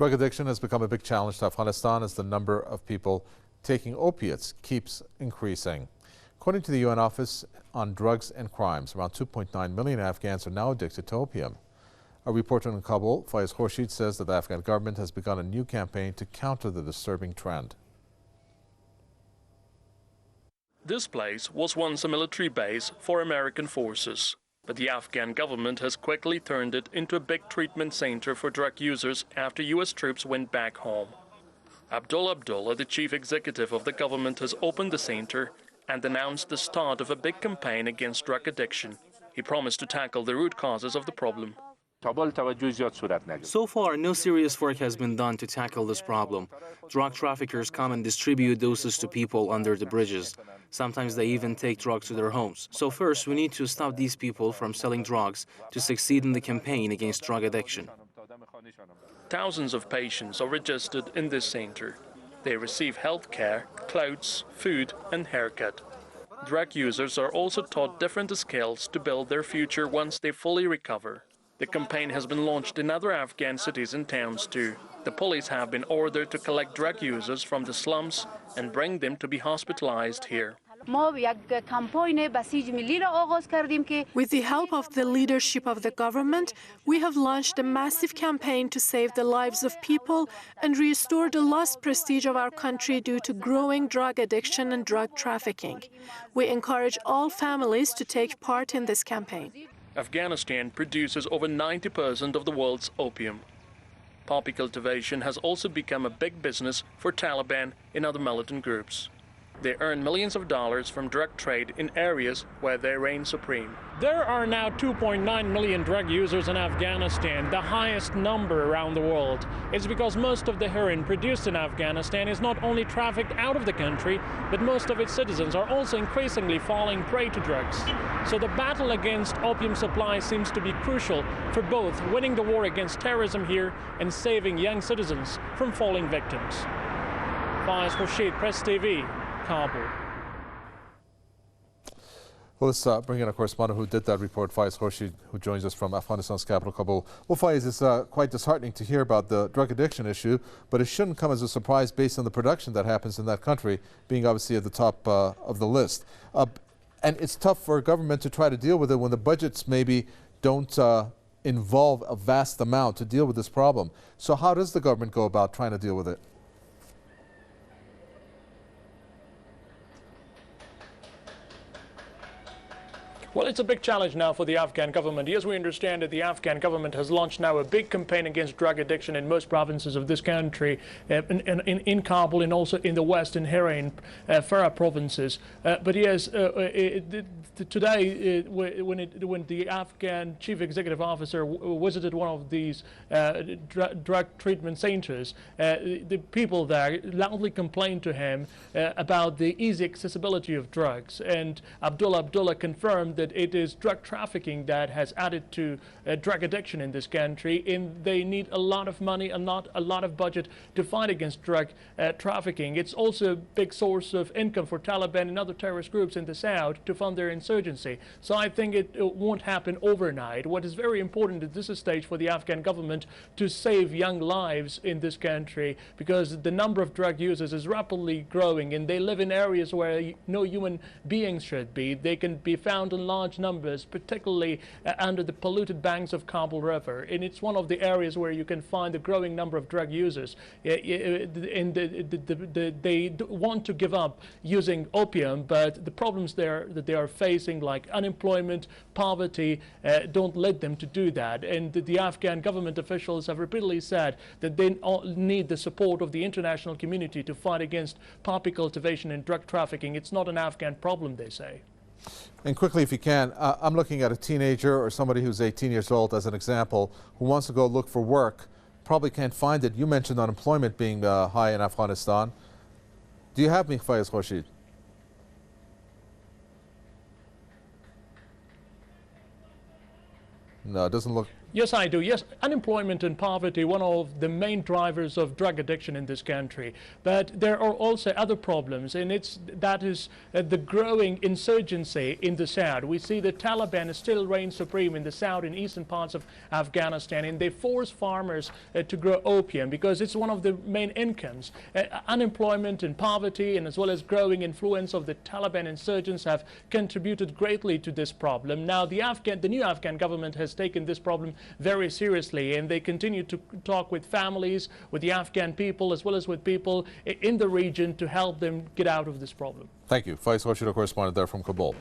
Drug addiction has become a big challenge to Afghanistan as the number of people taking opiates keeps increasing. According to the UN Office on Drugs and Crimes, around 2.9 million Afghans are now addicted to opium. A reporter in Kabul, Fayez Khorshid, says that the Afghan government has begun a new campaign to counter the disturbing trend. This place was once a military base for American forces, but the Afghan government has quickly turned it into a big treatment center for drug users after U.S. troops went back home. Abdullah, the chief executive of the government, has opened the center and announced the start of a big campaign against drug addiction. He promised to tackle the root causes of the problem. So far, no serious work has been done to tackle this problem. Drug traffickers come and distribute doses to people under the bridges. Sometimes they even take drugs to their homes. So first, we need to stop these people from selling drugs to succeed in the campaign against drug addiction. Thousands of patients are registered in this center. They receive health care, clothes, food and haircut. Drug users are also taught different skills to build their future once they fully recover. The campaign has been launched in other Afghan cities and towns too. The police have been ordered to collect drug users from the slums and bring them to be hospitalized here. With the help of the leadership of the government, we have launched a massive campaign to save the lives of people and restore the lost prestige of our country due to growing drug addiction and drug trafficking. We encourage all families to take part in this campaign. Afghanistan produces over 90% of the world's opium. Poppy cultivation has also become a big business for Taliban and other militant groups. They earn millions of dollars from drug trade in areas where they reign supreme. There are now 2.9 million drug users in Afghanistan, the highest number around the world. It's because most of the heroin produced in Afghanistan is not only trafficked out of the country, but most of its citizens are also increasingly falling prey to drugs. So the battle against opium supply seems to be crucial for both winning the war against terrorism here and saving young citizens from falling victims. Fayez Khorshid, Press TV, Kabul. Well, let's bring in a correspondent who did that report, Fayez Khorshid, who joins us from Afghanistan's capital, Kabul. Well, Fayez, it's quite disheartening to hear about the drug addiction issue, but it shouldn't come as a surprise based on the production that happens in that country, being obviously at the top of the list. And it's tough for a government to try to deal with it when the budgets maybe don't involve a vast amount to deal with this problem. So how does the government go about trying to deal with it? Well, it's a big challenge now for the Afghan government. Yes, we understand that the Afghan government has launched now a big campaign against drug addiction in most provinces of this country, in Kabul and also in the west, in Herat and Farah provinces. But yes, today, when the Afghan chief executive officer visited one of these drug treatment centers, the people there loudly complained to him about the easy accessibility of drugs. And Abdullah confirmed that it is drug trafficking that has added to drug addiction in this country, and they need a lot of money and not a lot of budget to fight against drug trafficking. It's also a big source of income for Taliban and other terrorist groups in the south to fund their insurgency. So I think it won't happen overnight. What is very important at this stage for the Afghan government to save young lives in this country, because the number of drug users is rapidly growing and they live in areas where no human beings should be. They can be found in large numbers, particularly under the polluted banks of Kabul River, and it's one of the areas where you can find a growing number of drug users. And they want to give up using opium, but the problems there that they are facing, like unemployment, poverty, don't let them to do that. And the Afghan government officials have repeatedly said that they need the support of the international community to fight against poppy cultivation and drug trafficking. It's not an Afghan problem, they say. And quickly, if you can, I'm looking at a teenager or somebody who's 18 years old as an example, who wants to go look for work, probably can't find it. You mentioned unemployment being high in Afghanistan. Do you have me, Fayez Khorshid? No, it doesn't look Yes, I do. Yes, unemployment and poverty, one of the main drivers of drug addiction in this country. But there are also other problems, and that is the growing insurgency in the south. We see the Taliban still reign supreme in the south and eastern parts of Afghanistan, and they force farmers to grow opium because it's one of the main incomes. Unemployment and poverty, and as well as growing influence of the Taliban insurgents, have contributed greatly to this problem. Now, the new Afghan government has taken this problem very seriously, and they continue to talk with families, with the Afghan people, as well as with people in the region to help them get out of this problem. Thank you. Fayez Khorshid, a correspondent there from Kabul.